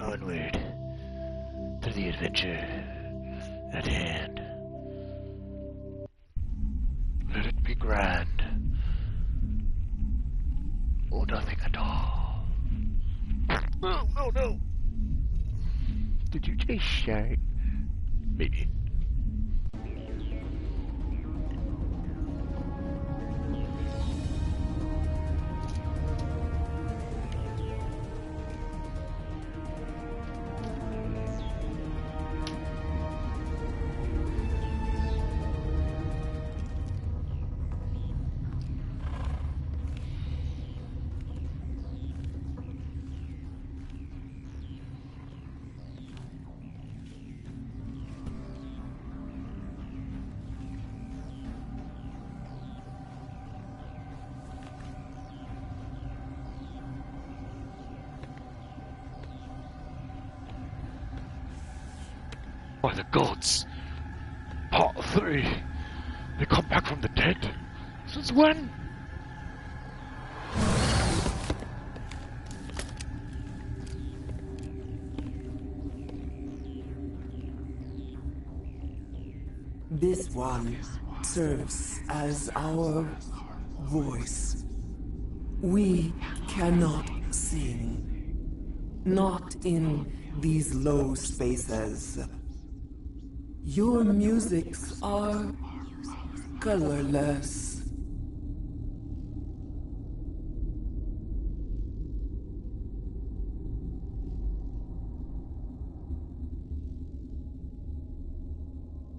Onward to the adventure at hand. Let it be grand, or nothing at all. Oh, no, no! Did you taste shark? Maybe. By the gods! Part 3! They come back from the dead? Since when? This one serves as our voice. We cannot sing. Not in these low spaces. Your musics are colorless.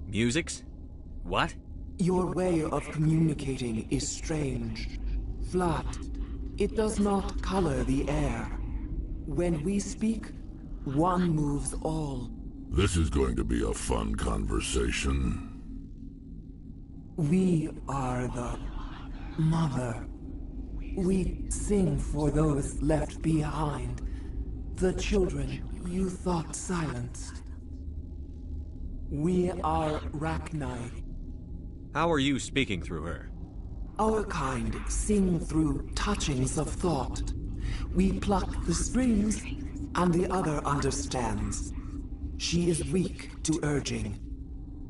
Musics? What? Your way of communicating is strange. Flat. It does not color the air. When we speak, one moves all. This is going to be a fun conversation. We are the mother. We sing for those left behind. The children you thought silenced. We are Rachni. How are you speaking through her? Our kind sing through touchings of thought. We pluck the strings, and the other understands. She is weak to urging.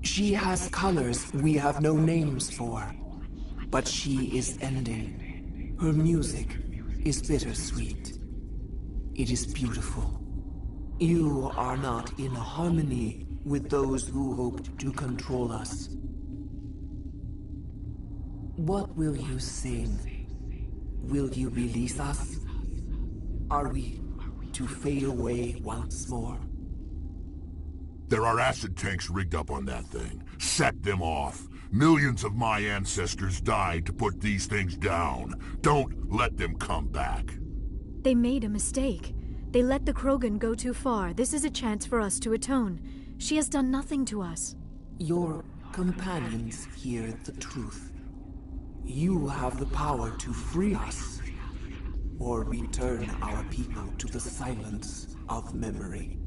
She has colors we have no names for. But she is ending. Her music is bittersweet. It is beautiful. You are not in harmony with those who hoped to control us. What will you sing? Will you release us? Are we to fade away once more? There are acid tanks rigged up on that thing. Set them off. Millions of my ancestors died to put these things down. Don't let them come back. They made a mistake. They let the Krogan go too far. This is a chance for us to atone. She has done nothing to us. Your companions hear the truth. You have the power to free us, or return our people to the silence of memory.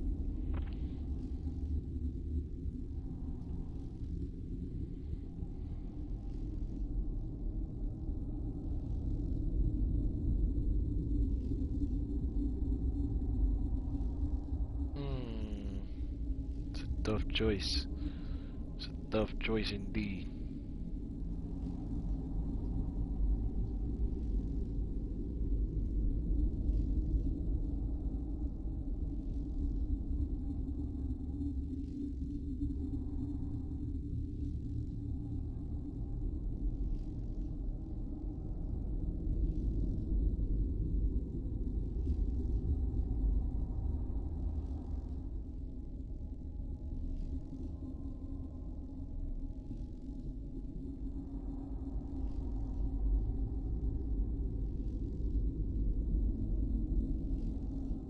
It's a tough choice. It's a tough choice indeed.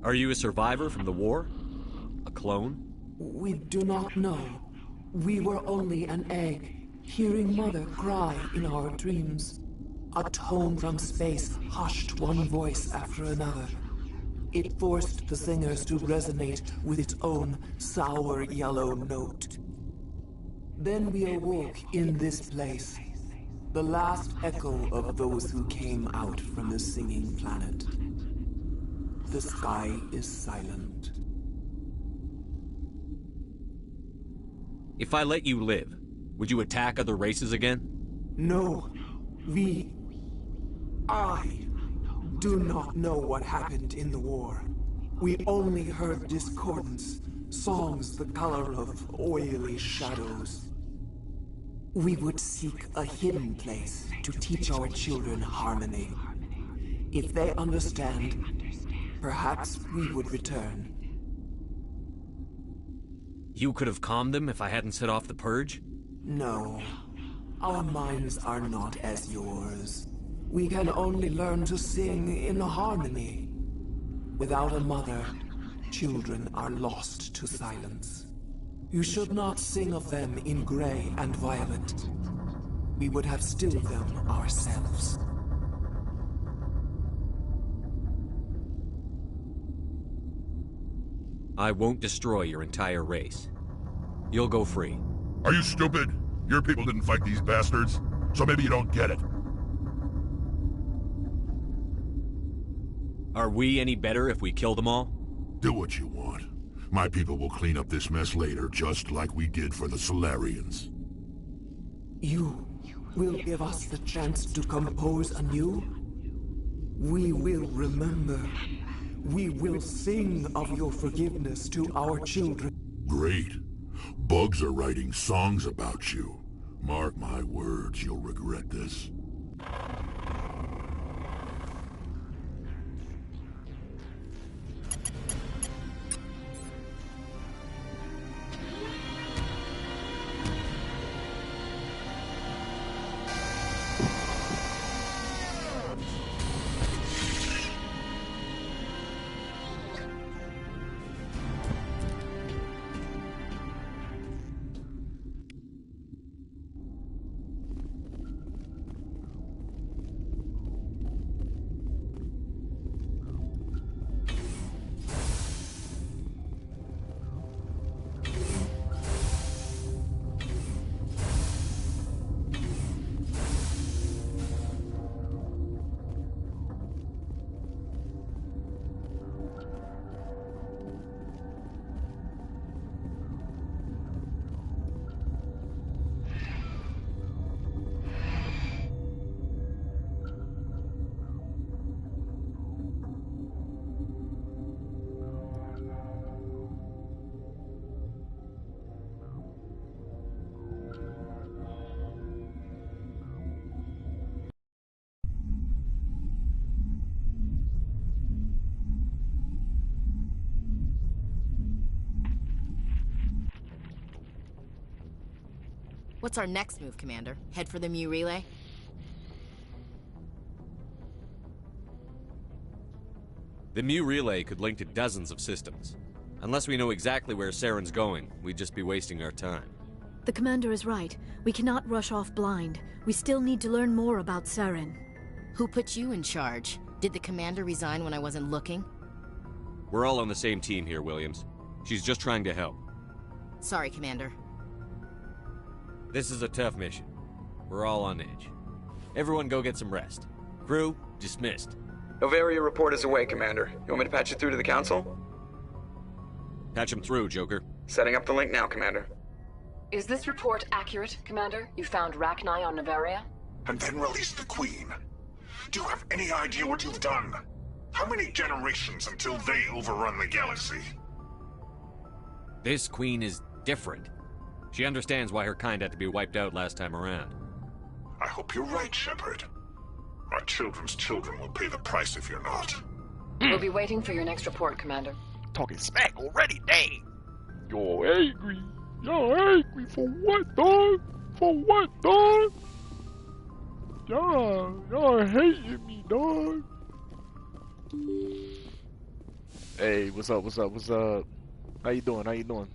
Are you a survivor from the war? A clone? We do not know. We were only an egg, hearing Mother cry in our dreams. A tone from space hushed one voice after another. It forced the singers to resonate with its own sour yellow note. Then we awoke in this place, the last echo of those who came out from the singing planet. The sky is silent. If I let you live, would you attack other races again? No. I do not know what happened in the war. We only heard discordance, songs the color of oily shadows. We would seek a hidden place to teach our children harmony. If they understand, perhaps we would return. You could have calmed them if I hadn't set off the purge? No. Our minds are not as yours. We can only learn to sing in harmony. Without a mother, children are lost to silence. You should not sing of them in gray and violet. We would have stilled them ourselves. I won't destroy your entire race. You'll go free. Are you stupid? Your people didn't fight these bastards, so maybe you don't get it. Are we any better if we kill them all? Do what you want. My people will clean up this mess later, just like we did for the Solarians. You will give us the chance to compose anew? We will remember. We will sing of your forgiveness to our children. Great. Bugs are writing songs about you. Mark my words, you'll regret this. What's our next move, Commander? Head for the Mu relay? The Mu relay could link to dozens of systems. Unless we know exactly where Saren's going, we'd just be wasting our time. The commander is right. We cannot rush off blind. We still need to learn more about Saren. Who put you in charge? Did the commander resign when I wasn't looking? We're all on the same team here, Williams. She's just trying to help. Sorry, Commander. This is a tough mission. We're all on edge. Everyone go get some rest. Crew, dismissed. Novaria report is away, Commander. You want me to patch it through to the Council? Patch him through, Joker. Setting up the link now, Commander. Is this report accurate, Commander? You found Rachni on Novaria? And then released the Queen. Do you have any idea what you've done? How many generations until they overrun the galaxy? This Queen is different. She understands why her kind had to be wiped out last time around. I hope you're right, Shepard. Our children's children will pay the price if you're not. We'll be waiting for your next report, Commander. Talking smack already, dang! You're angry. You're angry for what, dog? For what, dog? Y'all hating me, dog. Hey, what's up, what's up, what's up? How you doing, how you doing?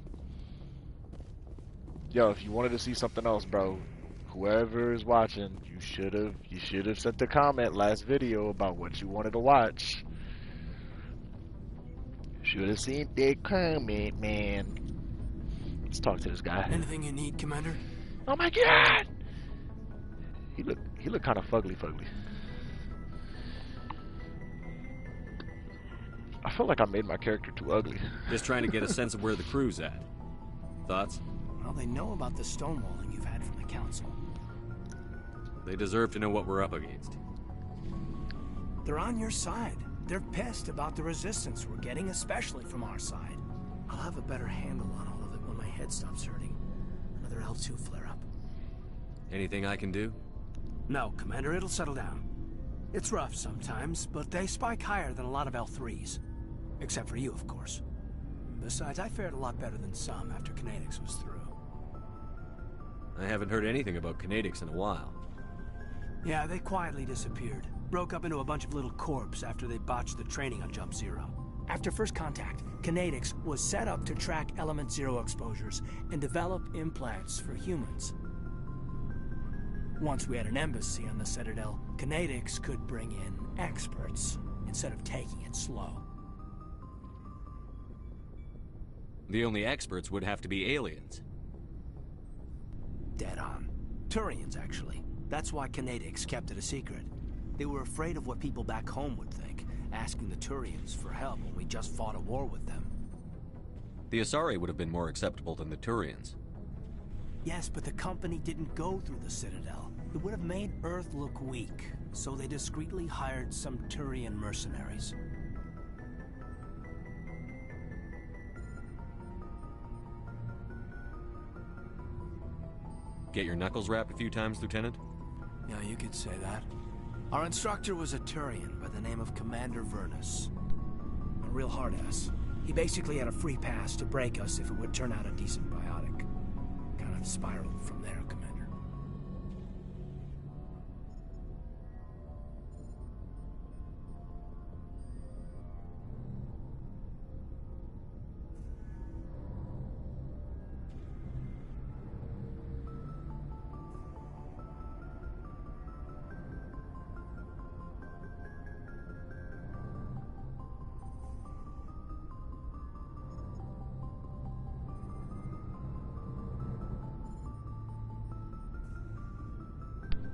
Yo, if you wanted to see something else, bro, whoever is watching, you should have sent a comment last video about what you wanted to watch. Should have seen that comment, man. Let's talk to this guy. Anything you need, Commander? Oh my god! He look kind of fugly. I feel like I made my character too ugly. Just trying to get a sense of where the crew's at. Thoughts? Well, they know about the stonewalling you've had from the Council. They deserve to know what we're up against. They're on your side. They're pissed about the resistance we're getting, especially from our side. I'll have a better handle on all of it when my head stops hurting. Another L2 flare-up. Anything I can do? No, Commander, it'll settle down. It's rough sometimes, but they spike higher than a lot of L3s. Except for you, of course. Besides, I fared a lot better than some after Kinetics was through. I haven't heard anything about Kinetics in a while. Yeah, they quietly disappeared. Broke up into a bunch of little corps after they botched the training on Jump Zero. After first contact, Kinetics was set up to track Element Zero exposures and develop implants for humans. Once we had an embassy on the Citadel, Kinetics could bring in experts instead of taking it slow. The only experts would have to be aliens. Dead on. Turians, actually. That's why Kinetics kept it a secret. They were afraid of what people back home would think, asking the Turians for help when we just fought a war with them. The Asari would have been more acceptable than the Turians. Yes, but the company didn't go through the Citadel. It would have made Earth look weak, so they discreetly hired some Turian mercenaries. Get your knuckles rapped a few times, Lieutenant? Yeah, you could say that. Our instructor was a Turian by the name of Commander Vernus. A real hard-ass. He basically had a free pass to break us if it would turn out a decent biotic. Kind of spiraled from there, Commander.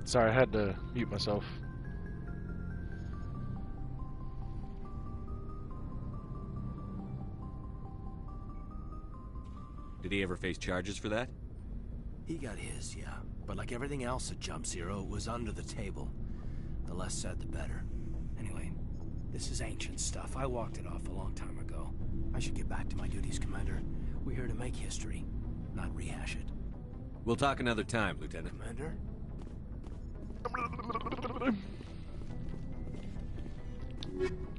Sorry, I had to mute myself. Did he ever face charges for that? He got his, yeah. But like everything else at Jump Zero, it was under the table. The less said, the better. Anyway, this is ancient stuff. I walked it off a long time ago. I should get back to my duties, Commander. We're here to make history, not rehash it. We'll talk another time, Lieutenant. Commander?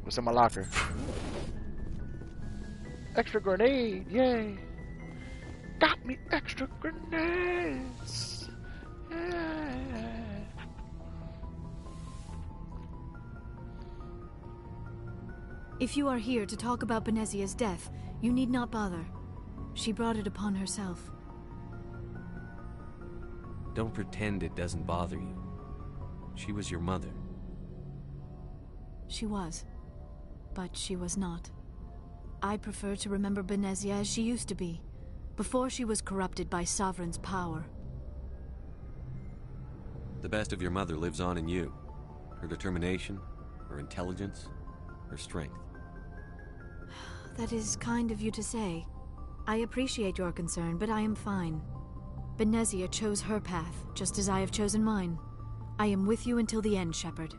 What's in my locker? Extra grenade, yay! Got me extra grenades! Yeah. If you are here to talk about Benezia's death, you need not bother. She brought it upon herself. Don't pretend it doesn't bother you. She was your mother. She was. But she was not. I prefer to remember Benezia as she used to be, before she was corrupted by Sovereign's power. The best of your mother lives on in you. Her determination, her intelligence, her strength. That is kind of you to say. I appreciate your concern, but I am fine. Benezia chose her path, just as I have chosen mine. I am with you until the end, Shepard.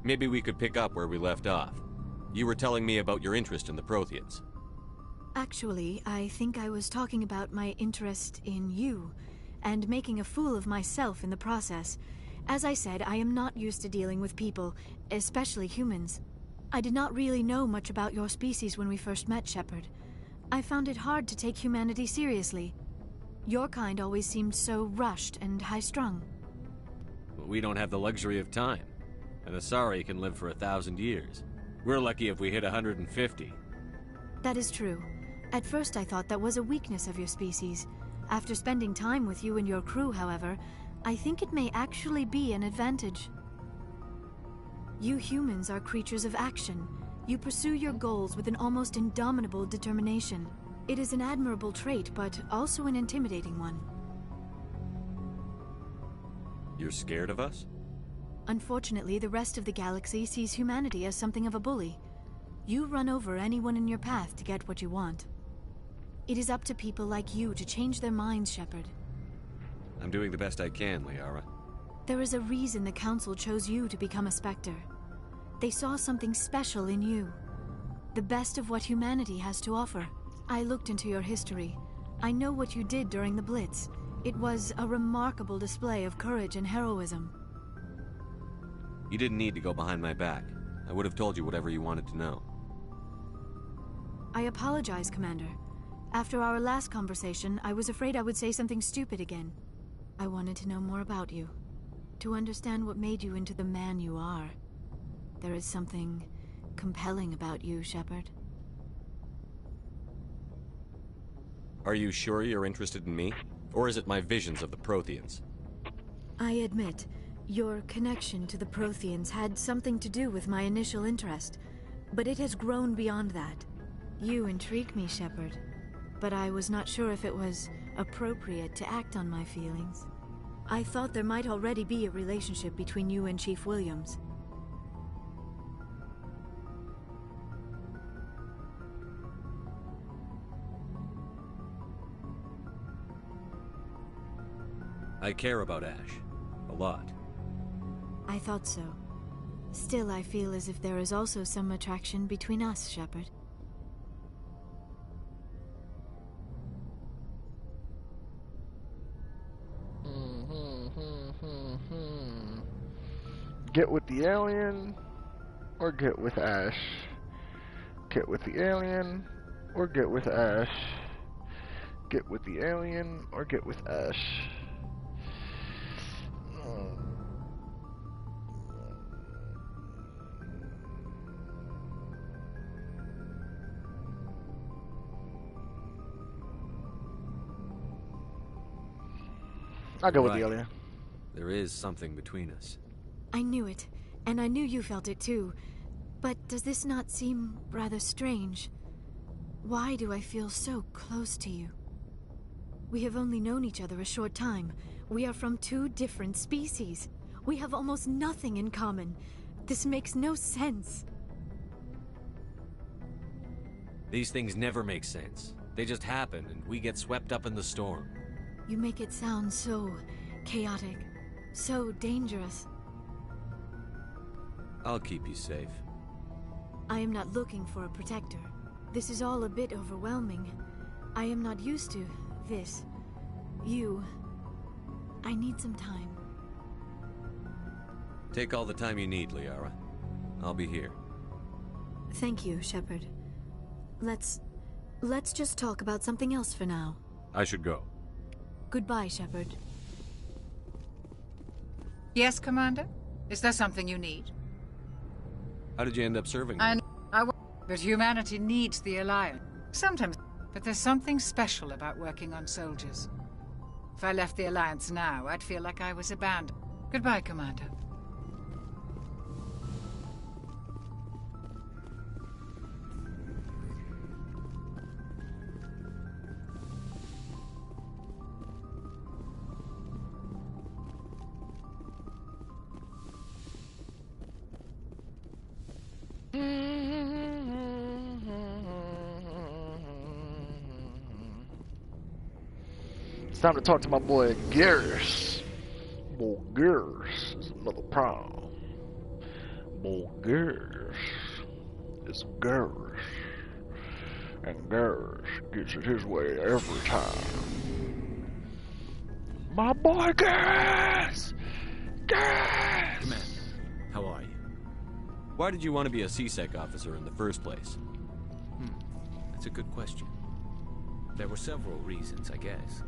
Maybe we could pick up where we left off. You were telling me about your interest in the Protheans. Actually, I think I was talking about my interest in you, and making a fool of myself in the process. As I said, I am not used to dealing with people, especially humans. I did not really know much about your species when we first met, Shepard. I found it hard to take humanity seriously. Your kind always seemed so rushed and high-strung. We don't have the luxury of time. An Asari can live for 1,000 years. We're lucky if we hit 150. That is true. At first I thought that was a weakness of your species. After spending time with you and your crew, however, I think it may actually be an advantage. You humans are creatures of action. You pursue your goals with an almost indomitable determination. It is an admirable trait, but also an intimidating one. You're scared of us? Unfortunately, the rest of the galaxy sees humanity as something of a bully. You run over anyone in your path to get what you want. It is up to people like you to change their minds, Shepard. I'm doing the best I can, Liara. There is a reason the Council chose you to become a Spectre. They saw something special in you. The best of what humanity has to offer. I looked into your history. I know what you did during the Blitz. It was a remarkable display of courage and heroism. You didn't need to go behind my back. I would have told you whatever you wanted to know. I apologize, Commander. After our last conversation, I was afraid I would say something stupid again. I wanted to know more about you. To understand what made you into the man you are. There is something compelling about you, Shepard. Are you sure you're interested in me? Or is it my visions of the Protheans? I admit, your connection to the Protheans had something to do with my initial interest, but it has grown beyond that. You intrigue me, Shepard, but I was not sure if it was appropriate to act on my feelings. I thought there might already be a relationship between you and Chief Williams. I care about Ash. A lot. I thought so. Still, I feel as if there is also some attraction between us, Shepard. Get with the alien, or get with Ash? Get with the alien, or get with Ash? Get with the alien, or get with Ash? I'll go with the alien. There is something between us. I knew it, and I knew you felt it too. But does this not seem rather strange? Why do I feel so close to you? We have only known each other a short time. We are from two different species. We have almost nothing in common. This makes no sense. These things never make sense. They just happen, and we get swept up in the storm. You make it sound so chaotic, so dangerous. I'll keep you safe. I am not looking for a protector. This is all a bit overwhelming. I am not used to this. I need some time. Take all the time you need, Liara. I'll be here. Thank you, Shepard. Let's just talk about something else for now. I should go. Goodbye, Shepard. Yes, Commander? Is there something you need? How did you end up serving me? But humanity needs the Alliance. Sometimes, but there's something special about working on soldiers. If I left the Alliance now, I'd feel like I was abandoned. Goodbye, Commander. It's time to talk to my boy Garrus. Boy Garrus is another problem. Boy Garrus is Garrus. And Garrus gets it his way every time. My boy Garrus! Garrus! Commander, how are you? Why did you want to be a CSEC officer in the first place? That's a good question. There were several reasons, I guess.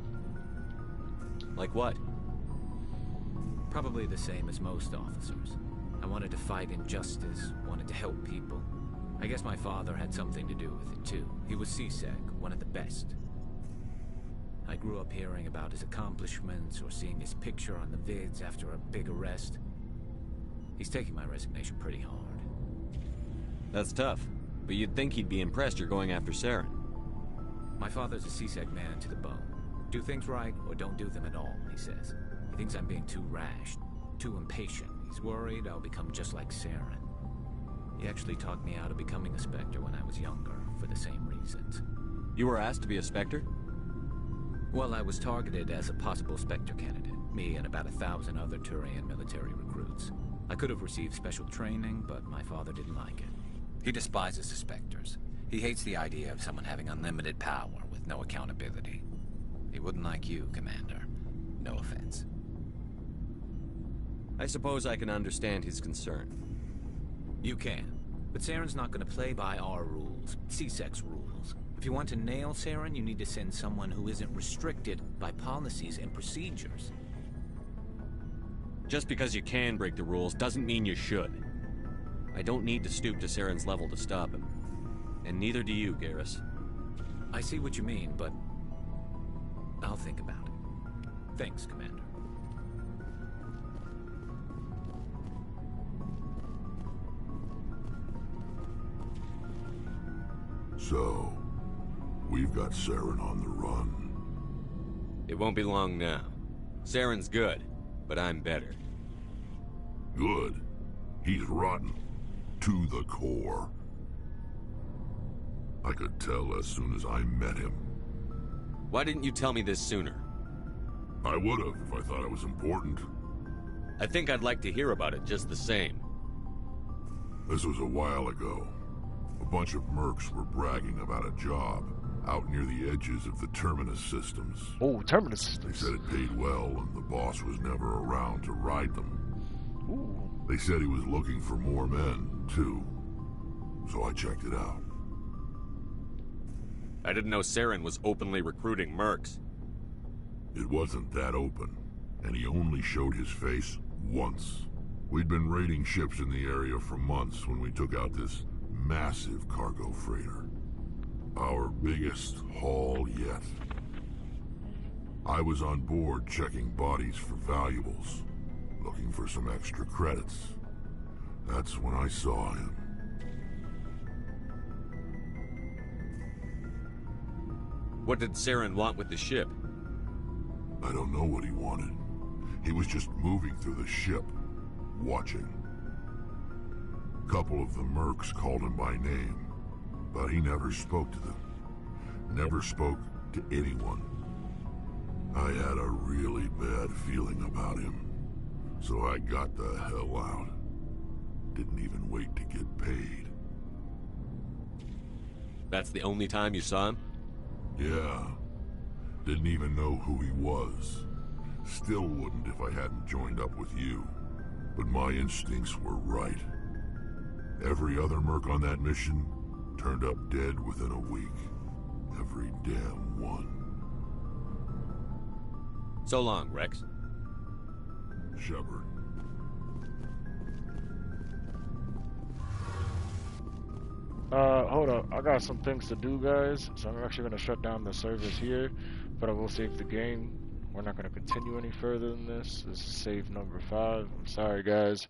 Like what? Probably the same as most officers. I wanted to fight injustice, wanted to help people. I guess my father had something to do with it too. He was CSEC, one of the best. I grew up hearing about his accomplishments or seeing his picture on the vids after a big arrest. He's taking my resignation pretty hard. That's tough, but you'd think he'd be impressed you're going after Saren. My father's a CSEC man to the bone. Do things right or don't do them at all, he says. He thinks I'm being too rash, too impatient. He's worried I'll become just like Saren. He actually talked me out of becoming a Spectre when I was younger, for the same reasons. You were asked to be a Spectre? Well, I was targeted as a possible Spectre candidate. Me and about 1,000 other Turian military recruits. I could have received special training, but my father didn't like it. He despises the Spectres. He hates the idea of someone having unlimited power with no accountability. He wouldn't like you, Commander. No offense. I suppose I can understand his concern. You can. But Saren's not going to play by our rules, C-Sex rules. If you want to nail Saren, you need to send someone who isn't restricted by policies and procedures. Just because you can break the rules doesn't mean you should. I don't need to stoop to Saren's level to stop him. And neither do you, Garrus. I see what you mean, but I'll think about it. Thanks, Commander. So, we've got Saren on the run. It won't be long now. Saren's good, but I'm better. Good? He's rotten. To the core. I could tell as soon as I met him. Why didn't you tell me this sooner? I would have if I thought it was important. I think I'd like to hear about it just the same. This was a while ago. A bunch of mercs were bragging about a job out near the edges of the Terminus systems. Oh, Terminus systems. They said it paid well and the boss was never around to ride them. Ooh. They said he was looking for more men, too. So I checked it out. I didn't know Saren was openly recruiting mercs. It wasn't that open, and he only showed his face once. We'd been raiding ships in the area for months when we took out this massive cargo freighter. Our biggest haul yet. I was on board checking bodies for valuables, looking for some extra credits. That's when I saw him. What did Saren want with the ship? I don't know what he wanted. He was just moving through the ship, watching. A couple of the mercs called him by name, but he never spoke to them. Never spoke to anyone. I had a really bad feeling about him, so I got the hell out. Didn't even wait to get paid. That's the only time you saw him? Yeah. Didn't even know who he was. Still wouldn't if I hadn't joined up with you. But my instincts were right. Every other merc on that mission turned up dead within a week. Every damn one. So long, Rex. Shepard. Hold up. I got some things to do, guys. So I'm actually going to shut down the service here. But I will save the game. We're not going to continue any further than this. This is save number 5. I'm sorry, guys.